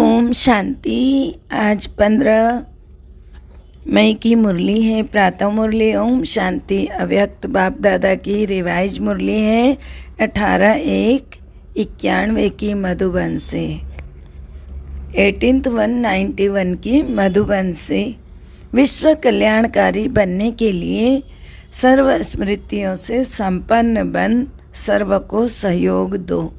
ओम शांति। आज 15 मई की मुरली है, प्रातः मुरली। ओम शांति। अव्यक्त बाप दादा की रिवाइज मुरली है 18/1/91 की मधुबन से, 18/1/91 की मधुबन से। विश्व कल्याणकारी बनने के लिए सर्व स्मृतियों से संपन्न बन सर्व को सहयोग दो।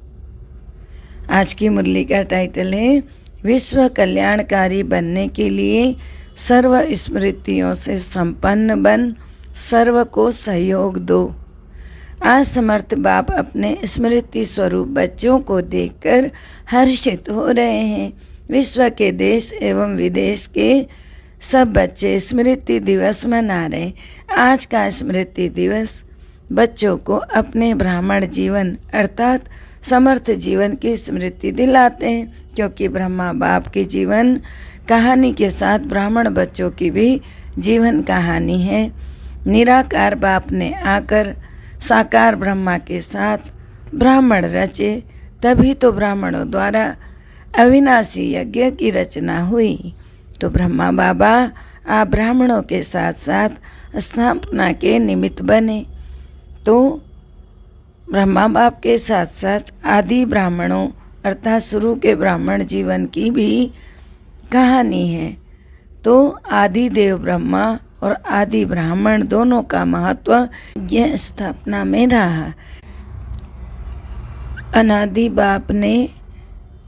आज की मुरली का टाइटल है विश्व कल्याणकारी बनने के लिए सर्व स्मृतियों से संपन्न बन सर्व को सहयोग दो। आज समर्थ बाप अपने स्मृति स्वरूप बच्चों को देखकर हर्षित हो रहे हैं। विश्व के देश एवं विदेश के सब बच्चे स्मृति दिवस मना रहे। आज का स्मृति दिवस बच्चों को अपने ब्राह्मण जीवन अर्थात समर्थ जीवन की स्मृति दिलाते हैं, क्योंकि ब्रह्मा बाप की जीवन कहानी के साथ ब्राह्मण बच्चों की भी जीवन कहानी है। निराकार बाप ने आकर साकार ब्रह्मा के साथ ब्राह्मण रचे, तभी तो ब्राह्मणों द्वारा अविनाशी यज्ञ की रचना हुई। तो ब्रह्मा बाबा आप ब्राह्मणों के साथ साथ स्थापना के निमित्त बने। तो ब्रह्मा बाप के साथ साथ आदि ब्राह्मणों अर्थात शुरू के ब्राह्मण जीवन की भी कहानी है। तो आदि देव ब्रह्मा और आदि ब्राह्मण दोनों का महत्व यह स्थापना में रहा। अनादि बाप ने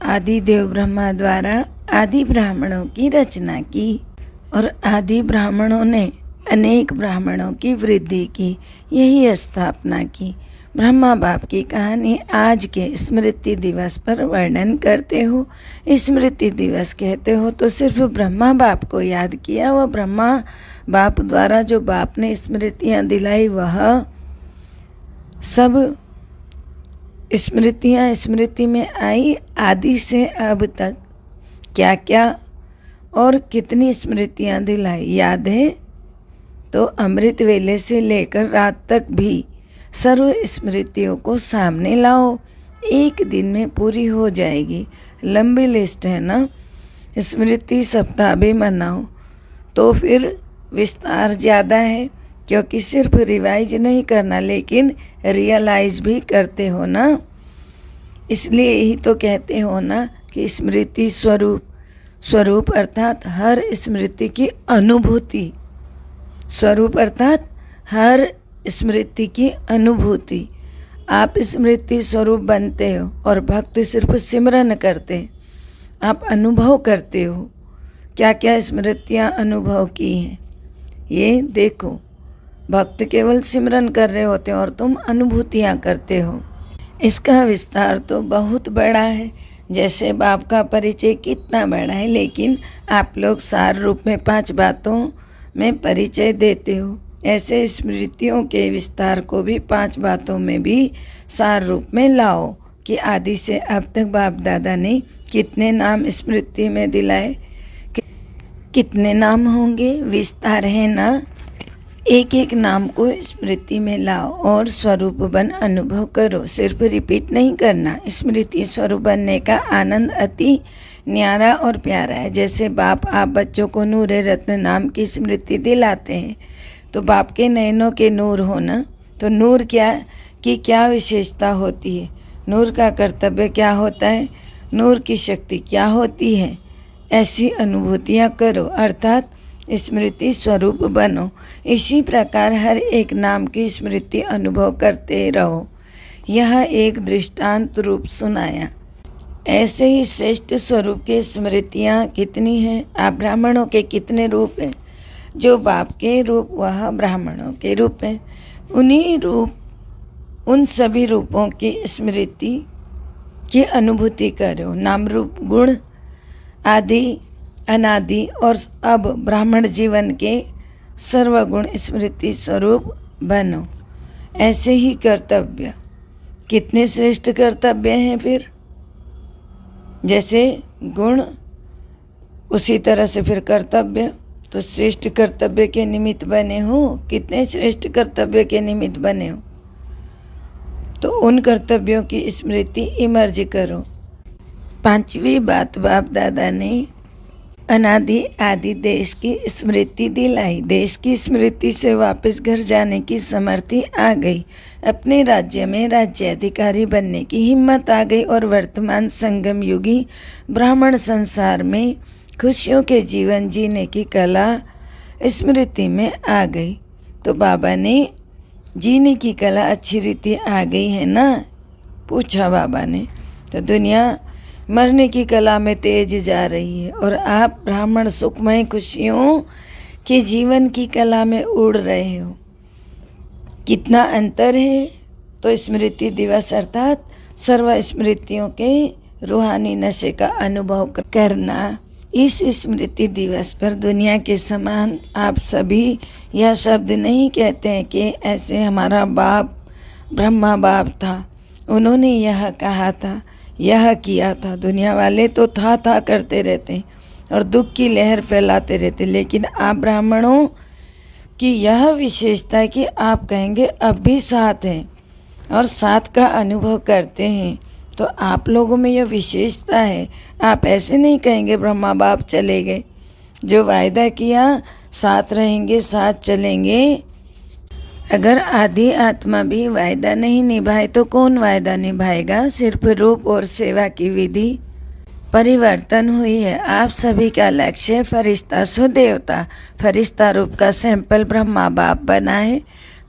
आदि देव ब्रह्मा द्वारा आदि ब्राह्मणों की रचना की और आदि ब्राह्मणों ने अनेक ब्राह्मणों की वृद्धि की, यही स्थापना की। ब्रह्मा बाप की कहानी आज के स्मृति दिवस पर वर्णन करते हो। स्मृति दिवस कहते हो तो सिर्फ ब्रह्मा बाप को याद किया। वह ब्रह्मा बाप द्वारा जो बाप ने स्मृतियाँ दिलाई वह सब स्मृतियाँ स्मृति में आई। आदि से अब तक क्या क्या और कितनी स्मृतियाँ दिलाई याद है? तो अमृत वेले से लेकर रात तक भी सर्व स्मृतियों को सामने लाओ, एक दिन में पूरी हो जाएगी। लंबी लिस्ट है ना। स्मृति सप्ताह भी मनाओ तो फिर विस्तार ज़्यादा है, क्योंकि सिर्फ रिवाइज नहीं करना लेकिन रियलाइज भी करते हो ना। इसलिए यही तो कहते हो ना कि स्मृति स्वरूप अर्थात हर स्मृति की अनुभूति। स्वरूप अर्थात हर स्मृति की अनुभूति। आप स्मृति स्वरूप बनते हो और भक्त सिर्फ सिमरन करते, आप अनुभव करते हो। क्या क्या स्मृतियाँ अनुभव की हैं ये देखो। भक्त केवल सिमरन कर रहे होते हैं और तुम अनुभूतियाँ करते हो। इसका विस्तार तो बहुत बड़ा है। जैसे बाप का परिचय कितना बड़ा है, लेकिन आप लोग सार रूप में 5 बातों में परिचय देते हो। ऐसे स्मृतियों के विस्तार को भी 5 बातों में भी सार रूप में लाओ कि आदि से अब तक बाप दादा ने कितने नाम स्मृति में दिलाए, कितने नाम होंगे, विस्तार है ना। एक एक नाम को स्मृति में लाओ और स्वरूप बन अनुभव करो। सिर्फ रिपीट नहीं करना। स्मृति स्वरूप बनने का आनंद अति न्यारा और प्यारा है। जैसे बाप आप बच्चों को नूर रत्न नाम की स्मृति दिलाते हैं, तो बाप के नयनों के नूर हो ना। तो नूर क्या विशेषता होती है, नूर का कर्तव्य क्या होता है, नूर की शक्ति क्या होती है, ऐसी अनुभूतियाँ करो अर्थात स्मृति स्वरूप बनो। इसी प्रकार हर एक नाम की स्मृति अनुभव करते रहो। यह एक दृष्टांत रूप सुनाया। ऐसे ही श्रेष्ठ स्वरूप की स्मृतियाँ कितनी हैं। आप ब्राह्मणों के कितने रूप हैं। जो बाप के रूप वह ब्राह्मणों के रूप हैं। उन सभी रूपों की स्मृति की अनुभूति करो। नाम रूप गुण आदि अनादि और अब ब्राह्मण जीवन के सर्वगुण स्मृति स्वरूप बनो। ऐसे ही कर्तव्य, कितने श्रेष्ठ कर्तव्य हैं फिर। जैसे गुण उसी तरह से फिर कर्तव्य। तो श्रेष्ठ कर्तव्य के निमित्त बने हो। कितने श्रेष्ठ कर्तव्य के निमित्त बने हो। तो उन कर्तव्यों की स्मृति इमर्ज करो। पांचवी बात, बाप दादा ने अनादि आदि देश की स्मृति दिलाई। देश की स्मृति से वापस घर जाने की समर्थी आ गई। अपने राज्य में राज्याधिकारी बनने की हिम्मत आ गई और वर्तमान संगम युगी ब्राह्मण संसार में खुशियों के जीवन जीने की कला स्मृति में आ गई। तो बाबा ने जीने की कला अच्छी रीति आ गई है ना, पूछा बाबा ने। तो दुनिया मरने की कला में तेज जा रही है और आप ब्राह्मण सुखमय खुशियों के जीवन की कला में उड़ रहे हो। कितना अंतर है। तो स्मृति दिवस अर्थात सर्व स्मृतियों के रूहानी नशे का अनुभव करना। इस स्मृति दिवस पर दुनिया के समान आप सभी यह शब्द नहीं कहते हैं कि ऐसे हमारा बाप ब्रह्मा बाप था, उन्होंने यह कहा था, यह किया था। दुनिया वाले तो था करते रहते और दुख की लहर फैलाते रहते, लेकिन आप ब्राह्मणों की यह विशेषता है कि आप कहेंगे अब भी साथ हैं और साथ का अनुभव करते हैं। तो आप लोगों में यह विशेषता है। आप ऐसे नहीं कहेंगे ब्रह्मा बाप चले गए, जो वायदा किया साथ रहेंगे साथ चलेंगे। अगर आदि आत्मा भी वायदा नहीं निभाए तो कौन वायदा निभाएगा। सिर्फ रूप और सेवा की विधि परिवर्तन हुई है। आप सभी का लक्ष्य फरिश्ता सो देवता, फरिश्ता रूप का सैंपल ब्रह्मा बाप बना है।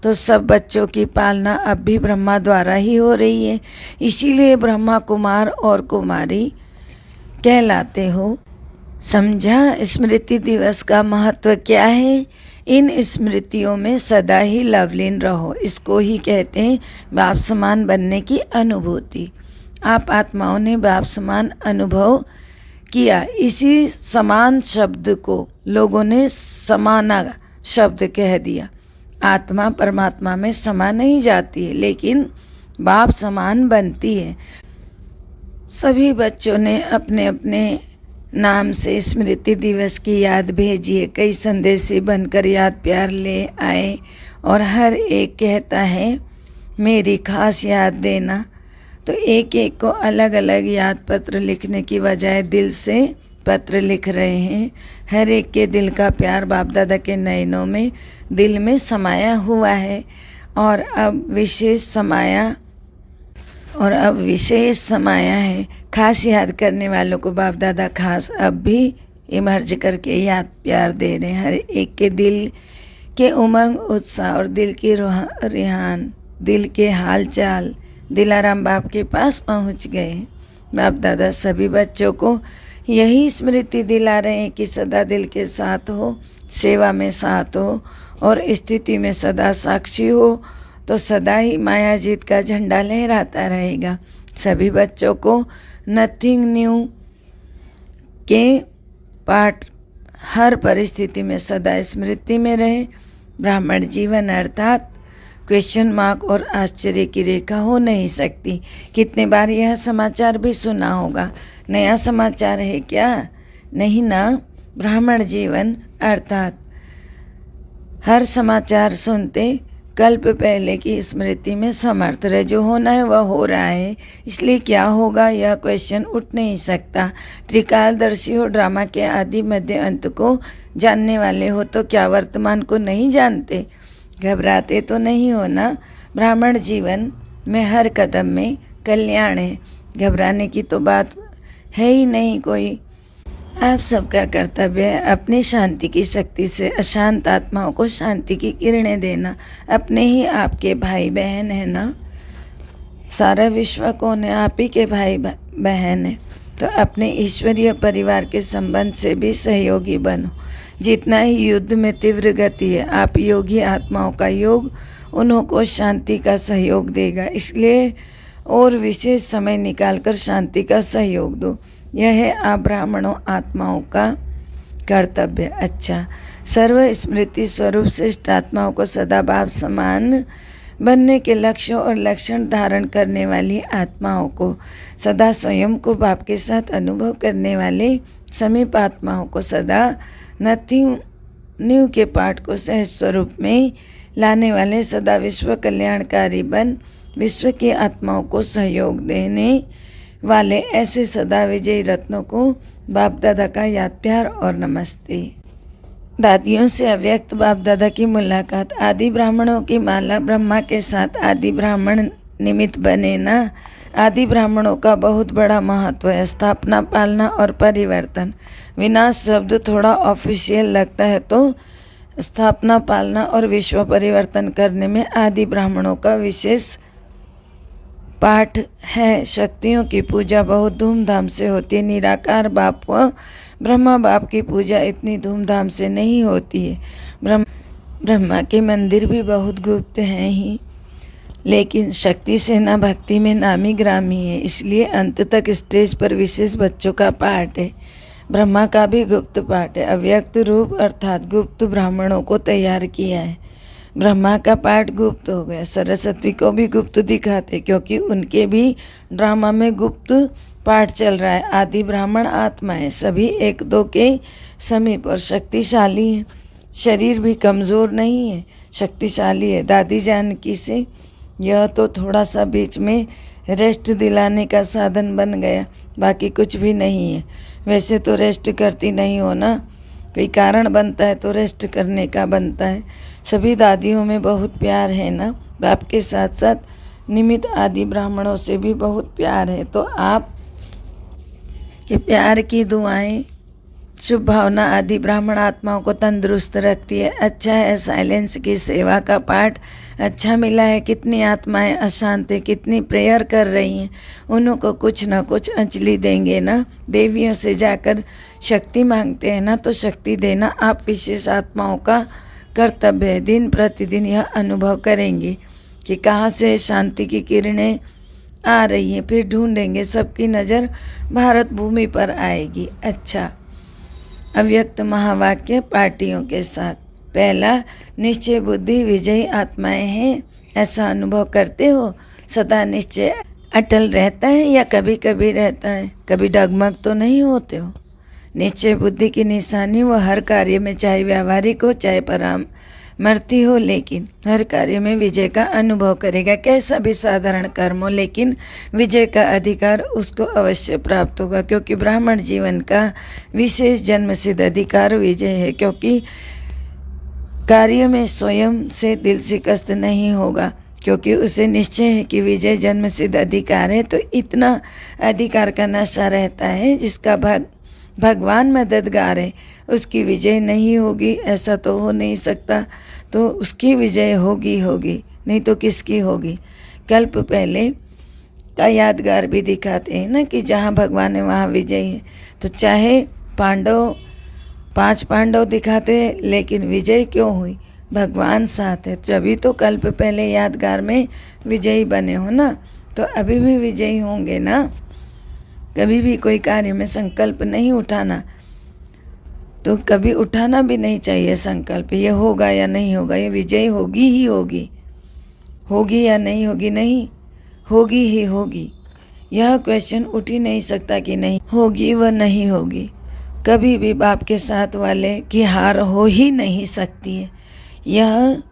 तो सब बच्चों की पालना अब भी ब्रह्मा द्वारा ही हो रही है, इसीलिए ब्रह्मा कुमार और कुमारी कहलाते हो। समझा स्मृति दिवस का महत्व क्या है। इन स्मृतियों में सदा ही लवलीन रहो। इसको ही कहते हैं बाप समान बनने की अनुभूति। आप आत्माओं ने बाप समान अनुभव किया। इसी समान शब्द को लोगों ने समाना शब्द कह दिया। आत्मा परमात्मा में समा नहीं जाती है, लेकिन बाप समान बनती है। सभी बच्चों ने अपने अपने नाम से स्मृति दिवस की याद भेजी है। कई संदेशी बनकर याद प्यार ले आए और हर एक कहता है मेरी खास याद देना। तो एक एक को अलग अलग याद पत्र लिखने की बजाय दिल से पत्र लिख रहे हैं। हर एक के दिल का प्यार बाप दादा के नयनों में दिल में समाया हुआ है और अब विशेष समाया है। खास याद करने वालों को बाप दादा खास अब भी इमर्ज करके याद प्यार दे रहे हैं। हर एक के दिल के उमंग उत्साह और दिल की रिहान, दिल के हाल चाल दिलाराम बाप के पास पहुंच गए। बाप दादा सभी बच्चों को यही स्मृति दिला रहे हैं कि सदा दिल के साथ हो, सेवा में साथ हो और स्थिति में सदा साक्षी हो, तो सदा ही माया जीत का झंडा लहराता रहेगा। सभी बच्चों को नथिंग न्यू के पाठ हर परिस्थिति में सदा स्मृति में रहे। ब्राह्मण जीवन अर्थात क्वेश्चन मार्क और आश्चर्य की रेखा हो नहीं सकती। कितने बार यह समाचार भी सुना होगा। नया समाचार है क्या? नहीं ना। ब्राह्मण जीवन अर्थात हर समाचार सुनते कल्प पहले की स्मृति में समर्थ रहे। जो होना है वह हो रहा है, इसलिए क्या होगा यह क्वेश्चन उठ नहीं सकता। त्रिकालदर्शी हो, ड्रामा के आदि मध्य अंत को जानने वाले हो, तो क्या वर्तमान को नहीं जानते? घबराते तो नहीं हो ना। ब्राह्मण जीवन में हर कदम में कल्याण है, घबराने की तो बात है ही नहीं कोई। आप सबका कर्तव्य है अपनी शांति की शक्ति से अशांत आत्माओं को शांति की किरणें देना। अपने ही आपके भाई बहन है ना। सारा विश्व कौन है? आप ही के भाई बहन है। तो अपने ईश्वरीय परिवार के संबंध से भी सहयोगी बनो। जितना ही युद्ध में तीव्र गति है, आप योगी आत्माओं का योग उन्हों को शांति का सहयोग देगा। इसलिए और विशेष समय निकालकर शांति का सहयोग दो। यह है आप ब्राह्मणों आत्माओं का कर्तव्य। अच्छा, सर्व स्मृति स्वरूप श्रेष्ठ आत्माओं को सदा बाप समान बनने के लक्ष्य और लक्षण धारण करने वाली आत्माओं को सदा स्वयं को बाप के साथ अनुभव करने वाले समीप आत्माओं को सदा नथिंग न्यू के पाठ को सहज स्वरूप में लाने वाले सदा विश्व कल्याणकारी बन विश्व की आत्माओं को सहयोग देने वाले ऐसे सदा विजयी रत्नों को बाप दादा का याद प्यार और नमस्ते। दादियों से अव्यक्त बाप दादा की मुलाकात। आदि ब्राह्मणों की माला ब्रह्मा के साथ आदि ब्राह्मण निमित्त बने ना। आदि ब्राह्मणों का बहुत बड़ा महत्व है। स्थापना, पालना और परिवर्तन। विनाश शब्द थोड़ा ऑफिशियल लगता है, तो स्थापना, पालना और विश्व परिवर्तन करने में आदि ब्राह्मणों का विशेष पाठ है। शक्तियों की पूजा बहुत धूमधाम से होती है। निराकार बाप व ब्रह्मा बाप की पूजा इतनी धूमधाम से नहीं होती है। ब्रह्मा के मंदिर भी बहुत गुप्त हैं ही, लेकिन शक्ति सेना भक्ति में नामी ग्रामी है, इसलिए अंत तक स्टेज पर विशेष बच्चों का पाठ है। ब्रह्मा का भी गुप्त पाठ है। अव्यक्त रूप अर्थात गुप्त ब्राह्मणों को तैयार किया है। ब्रह्मा का पाठ गुप्त हो गया। सरस्वती को भी गुप्त दिखाते, क्योंकि उनके भी ड्रामा में गुप्त पाठ चल रहा है। आदि ब्राह्मण आत्माएं सभी एक दो के समीप और शक्तिशाली हैं। शरीर भी कमज़ोर नहीं है, शक्तिशाली है। दादी जानकी से यह तो थोड़ा सा बीच में रेस्ट दिलाने का साधन बन गया, बाकी कुछ भी नहीं है। वैसे तो रेस्ट करती नहीं हो ना, कोई कारण बनता है तो रेस्ट करने का बनता है। सभी दादियों में बहुत प्यार है ना। बाप के साथ साथ निमित्त आदि ब्राह्मणों से भी बहुत प्यार है। तो आप के प्यार की दुआएं, शुभ भावना आदि ब्राह्मण आत्माओं को तंदुरुस्त रखती है। अच्छा है साइलेंस की सेवा का पाठ अच्छा मिला है। कितनी आत्माएं अशांत है, कितनी प्रेयर कर रही हैं, उनको कुछ ना कुछ अंजलि देंगे ना। देवियों से जाकर शक्ति मांगते हैं ना, तो शक्ति देना आप विशेष आत्माओं का कर्तव्य है। दिन प्रतिदिन यह अनुभव करेंगे कि कहाँ से शांति की किरणें आ रही हैं, फिर ढूंढेंगे। सबकी नज़र भारत भूमि पर आएगी। अच्छा, अव्यक्त महावाक्य पार्टियों के साथ। पहला, निश्चय बुद्धि विजयी आत्माएं हैं, ऐसा अनुभव करते हो। सदा निश्चय अटल रहता है या कभी कभी रहता है? कभी डगमग तो नहीं होते हो? निश्चय बुद्धि की निशानी वो हर कार्य में, चाहे व्यावहारिक हो चाहे परामर्शी हो, लेकिन हर कार्य में विजय का अनुभव करेगा। कैसा भी साधारण कर्म हो, लेकिन विजय का अधिकार उसको अवश्य प्राप्त होगा, क्योंकि ब्राह्मण जीवन का विशेष जन्म सिद्ध अधिकार विजय है। क्योंकि कार्य में स्वयं से दिल शिकस्त नहीं होगा, क्योंकि उसे निश्चय है कि विजय जन्म सिद्ध अधिकार है। तो इतना अधिकार का नशा रहता है, जिसका भगवान मददगार है, उसकी विजय नहीं होगी ऐसा तो हो नहीं सकता। तो उसकी विजय होगी, नहीं तो किसकी होगी। कल्प पहले का यादगार भी दिखाते हैं ना, कि जहाँ भगवान है वहाँ विजय है। तो चाहे 5 पांडव दिखाते, लेकिन विजय क्यों हुई? भगवान साथ है, तभी तो कल्प पहले यादगार में विजयी बने हो ना। तो अभी भी विजयी होंगे ना। कभी भी कोई कार्य में संकल्प नहीं उठाना, तो कभी उठाना भी नहीं चाहिए संकल्प। ये होगा या नहीं होगा, ये विजय होगी ही होगी। होगी या नहीं होगी? नहीं, होगी ही होगी। यह क्वेश्चन उठ ही नहीं सकता कि नहीं होगी व नहीं होगी। कभी भी बाप के साथ वाले की हार हो ही नहीं सकती है। यह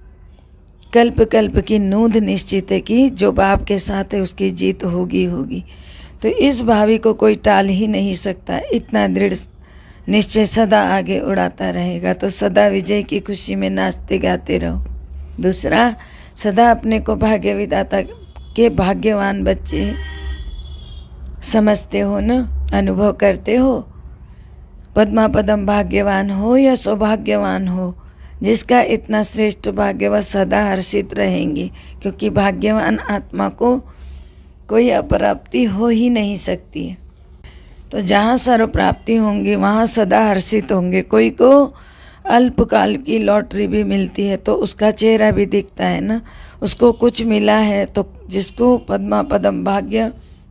कल्प कल्प की नूंद निश्चित है कि जो बाप के साथ है उसकी जीत होगी। तो इस भावी को कोई टाल ही नहीं सकता। इतना दृढ़ निश्चय सदा आगे उड़ाता रहेगा। तो सदा विजय की खुशी में नाचते गाते रहो। दूसरा, सदा अपने को भाग्य विधाता के भाग्यवान बच्चे समझते हो न, अनुभव करते हो। पद्मा पदम भाग्यवान हो या सौभाग्यवान हो, जिसका इतना श्रेष्ठ भाग्य वह सदा हर्षित रहेंगे, क्योंकि भाग्यवान आत्मा को कोई अप्राप्ति हो ही नहीं सकती है। तो जहाँ सर्व प्राप्ति होंगी वहाँ सदा हर्षित होंगे। कोई को अल्पकाल की लॉटरी भी मिलती है तो उसका चेहरा भी दिखता है ना, उसको कुछ मिला है। तो जिसको पद्मा पदम भाग्य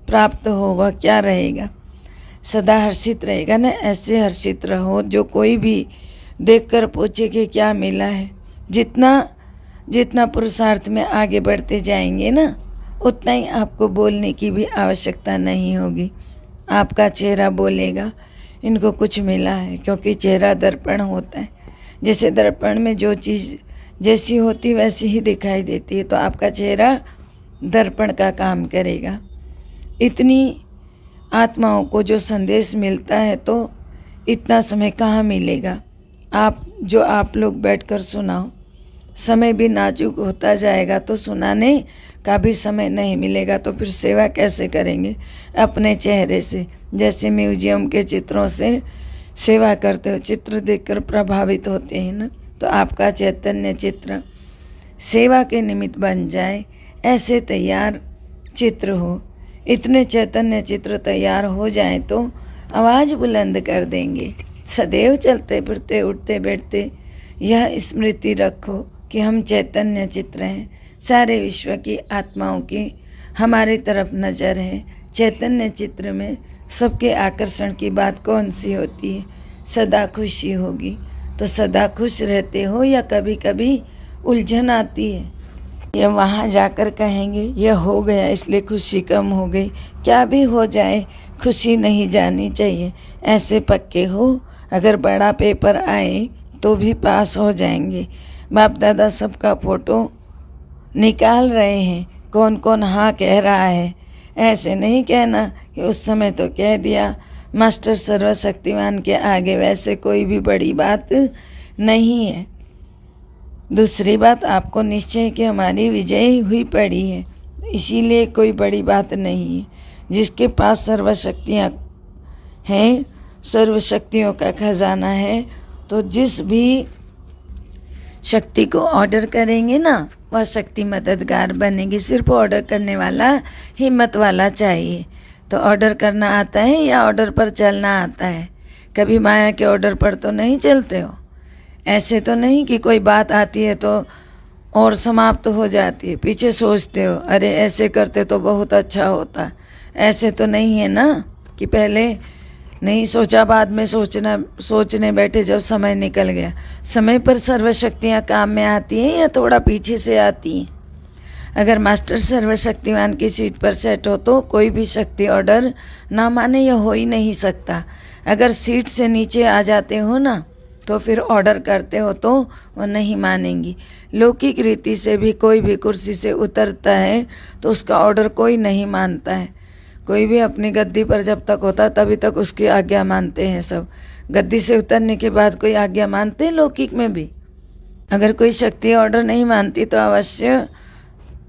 प्राप्त हो वह क्या रहेगा? सदा हर्षित रहेगा ना। ऐसे हर्षित रहो जो कोई भी देखकर पूछे कि क्या मिला है। जितना पुरुषार्थ में आगे बढ़ते जाएंगे ना, उतना ही आपको बोलने की भी आवश्यकता नहीं होगी। आपका चेहरा बोलेगा इनको कुछ मिला है, क्योंकि चेहरा दर्पण होता है। जैसे दर्पण में जो चीज़ जैसी होती वैसी ही दिखाई देती है, तो आपका चेहरा दर्पण का काम करेगा। इतनी आत्माओं को जो संदेश मिलता है तो इतना समय कहाँ मिलेगा। आप लोग बैठकर सुनाओ, समय भी नाजुक होता जाएगा तो सुनाने का भी समय नहीं मिलेगा, तो फिर सेवा कैसे करेंगे अपने चेहरे से। जैसे म्यूजियम के चित्रों से सेवा करते हो, चित्र देखकर प्रभावित होते हैं ना, तो आपका चैतन्य चित्र सेवा के निमित्त बन जाए, ऐसे तैयार चित्र हो। इतने चैतन्य चित्र तैयार हो जाए तो आवाज़ बुलंद कर देंगे। सदैव चलते फिरते उठते बैठते यह स्मृति रखो कि हम चैतन्य चित्र हैं, सारे विश्व की आत्माओं की हमारी तरफ नज़र है। चैतन्य चित्र में सबके आकर्षण की बात कौन सी होती है? सदा खुशी होगी। तो सदा खुश रहते हो या कभी कभी उलझन आती है? या वहाँ जाकर कहेंगे यह हो गया इसलिए खुशी कम हो गई। क्या भी हो जाए खुशी नहीं जानी चाहिए। ऐसे पक्के हो, अगर बड़ा पेपर आए तो भी पास हो जाएंगे। बाप दादा सबका फ़ोटो निकाल रहे हैं, कौन कौन हाँ कह रहा है। ऐसे नहीं कहना कि उस समय तो कह दिया, मास्टर सर्वशक्तिमान के आगे वैसे कोई भी बड़ी बात नहीं है। दूसरी बात, आपको निश्चय कि हमारी विजय हुई पड़ी है, इसीलिए कोई बड़ी बात नहीं है। जिसके पास सर्वशक्तियाँ हैं, सर्वशक्तियों का खजाना है, तो जिस भी शक्ति को ऑर्डर करेंगे ना, वह शक्ति मददगार बनेगी। सिर्फ ऑर्डर करने वाला हिम्मत वाला चाहिए। तो ऑर्डर करना आता है या ऑर्डर पर चलना आता है? कभी माया के ऑर्डर पर तो नहीं चलते हो। ऐसे तो नहीं कि कोई बात आती है तो और समाप्त हो जाती है, पीछे सोचते हो अरे ऐसे करते तो बहुत अच्छा होता। ऐसे तो नहीं है ना कि पहले नहीं सोचा बाद में सोचने बैठे जब समय निकल गया। समय पर सर्वशक्तियाँ काम में आती हैं या थोड़ा पीछे से आती हैं? अगर मास्टर सर्वशक्तिमान की सीट पर सेट हो तो कोई भी शक्ति ऑर्डर ना माने, यह हो ही नहीं सकता। अगर सीट से नीचे आ जाते हो ना तो फिर ऑर्डर करते हो तो वो नहीं मानेंगी। लौकिक रीति से भी कोई भी कुर्सी से उतरता है तो उसका ऑर्डर कोई नहीं मानता है। कोई भी अपनी गद्दी पर जब तक होता तभी तक उसकी आज्ञा मानते हैं सब। गद्दी से उतरने के बाद कोई आज्ञा मानते हैं लौकिक में भी? अगर कोई शक्ति ऑर्डर नहीं मानती तो अवश्य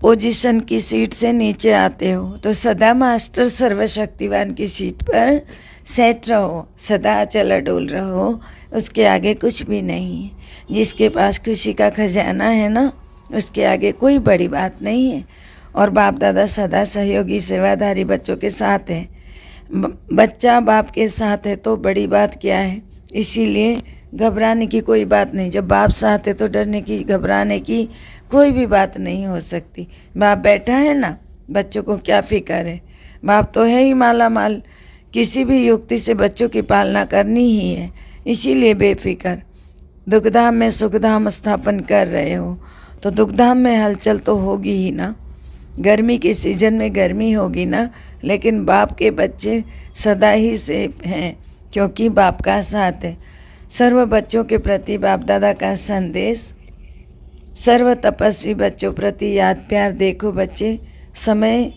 पोजीशन की सीट से नीचे आते हो। तो सदा मास्टर सर्वशक्तिवान की सीट पर सेट रहो, सदा चला डोल रहो, उसके आगे कुछ भी नहीं है। जिसके पास खुशी का खजाना है ना, उसके आगे कोई बड़ी बात नहीं है। और बाप दादा सदा सहयोगी सेवाधारी बच्चों के साथ है। बच्चा बाप के साथ है तो बड़ी बात क्या है? इसीलिए घबराने की कोई बात नहीं। जब बाप साथ है तो डरने की घबराने की कोई भी बात नहीं हो सकती। बाप बैठा है ना, बच्चों को क्या फिक्र है? बाप तो है ही माला माल, किसी भी युक्ति से बच्चों की पालना करनी ही है, इसीलिए बेफिक्र। दुखधाम में सुखधाम स्थापन कर रहे हो तो दुखधाम में हलचल तो होगी ही ना। गर्मी के सीजन में गर्मी होगी ना, लेकिन बाप के बच्चे सदा ही सेफ हैं क्योंकि बाप का साथ है। सर्व बच्चों के प्रति बाप दादा का संदेश, सर्व तपस्वी बच्चों प्रति याद प्यार। देखो बच्चे, समय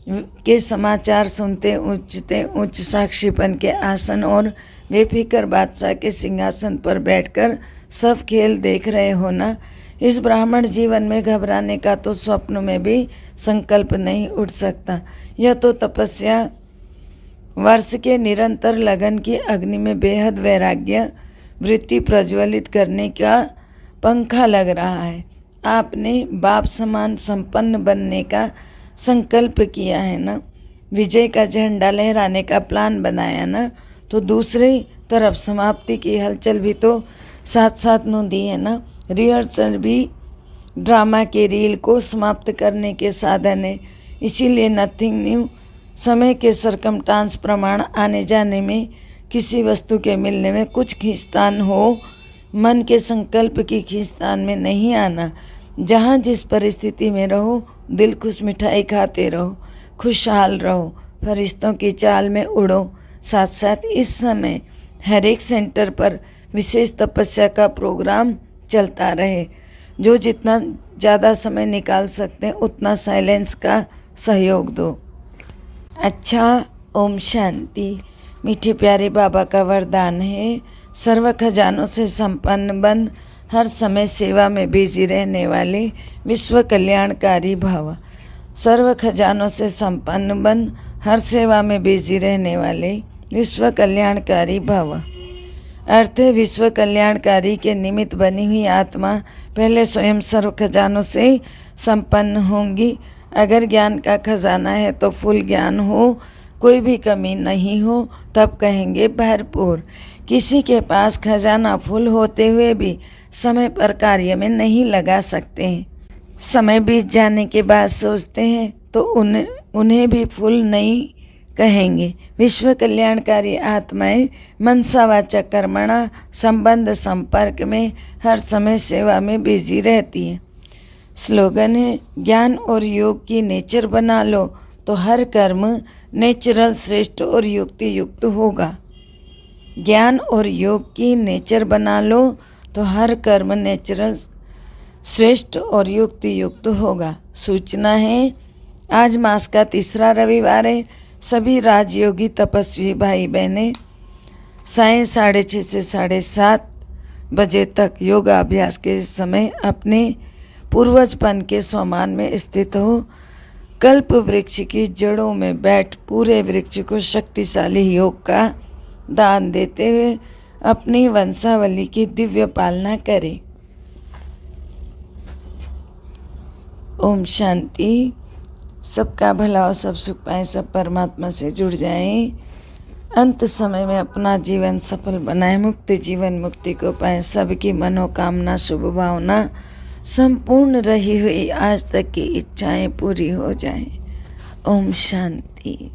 के समाचार सुनते उच्च साक्षीपन के आसन और बेफिक्र बादशाह के सिंहासन पर बैठकर सब खेल देख रहे हो ना। इस ब्राह्मण जीवन में घबराने का तो स्वप्न में भी संकल्प नहीं उठ सकता। यह तो तपस्या वर्ष के निरंतर लगन की अग्नि में बेहद वैराग्य वृत्ति प्रज्वलित करने का पंखा लग रहा है। आपने बाप समान संपन्न बनने का संकल्प किया है ना, विजय का झंडा लहराने का प्लान बनाया ना, तो दूसरी तरफ समाप्ति की हलचल भी तो साथ साथ नूंदी है ना। रिहर्सल भी ड्रामा के रील को समाप्त करने के साधन है। इसीलिए नथिंग न्यू। समय के सरकमस्टांस प्रमाण आने जाने में, किसी वस्तु के मिलने में कुछ खींचतान हो, मन के संकल्प की खींचतान में नहीं आना। जहाँ जिस परिस्थिति में रहो, दिल खुश मिठाई खाते रहो, खुशहाल रहो, फरिश्तों की चाल में उड़ो। साथ साथ इस समय हर एक सेंटर पर विशेष तपस्या का प्रोग्राम चलता रहे। जो जितना ज़्यादा समय निकाल सकते हैं उतना साइलेंस का सहयोग दो। अच्छा, ओम शांति। मीठे प्यारे बाबा का वरदान है, सर्व खजानों से संपन्न बन हर समय सेवा में बिजी रहने वाले विश्व कल्याणकारी भव। सर्व खजानों से संपन्न बन हर सेवा में बिजी रहने वाले विश्व कल्याणकारी भव। अर्थ है, विश्व कल्याणकारी के निमित्त बनी हुई आत्मा पहले स्वयं सर्व खजानों से संपन्न होंगी। अगर ज्ञान का खजाना है तो फुल ज्ञान हो, कोई भी कमी नहीं हो, तब कहेंगे भरपूर। किसी के पास खजाना फुल होते हुए भी समय पर कार्य में नहीं लगा सकते हैं। समय बीत जाने के बाद सोचते हैं तो उन्हें भी फुल नहीं कहेंगे। विश्व कल्याणकारी आत्माएं मनसावाचक कर्मणा संबंध संपर्क में हर समय सेवा में बिजी रहती हैं। स्लोगन है, ज्ञान और योग की नेचर बना लो तो हर कर्म नेचुरल, श्रेष्ठ और युक्ति युक्त होगा। ज्ञान और योग की नेचर बना लो तो हर कर्म नेचुरल, श्रेष्ठ और युक्ति युक्त होगा। सूचना है, आज मास का तीसरा रविवार है। सभी राजयोगी तपस्वी भाई बहनें सायं 6:30 से 7:30 बजे तक योगा अभ्यास के समय अपने पूर्वजपन के स्वमान में स्थित हो कल्प वृक्ष की जड़ों में बैठ पूरे वृक्ष को शक्तिशाली योग का दान देते हुए अपनी वंशावली की दिव्य पालना करें। ओम शांति। सबका भला हो, सब सुख पाएं, सब परमात्मा से जुड़ जाएं, अंत समय में अपना जीवन सफल बनाएं, मुक्ति जीवन मुक्ति को पाएं, सबकी मनोकामना शुभ भावना संपूर्ण रही हुई आज तक की इच्छाएं पूरी हो जाएं। ओम शांति।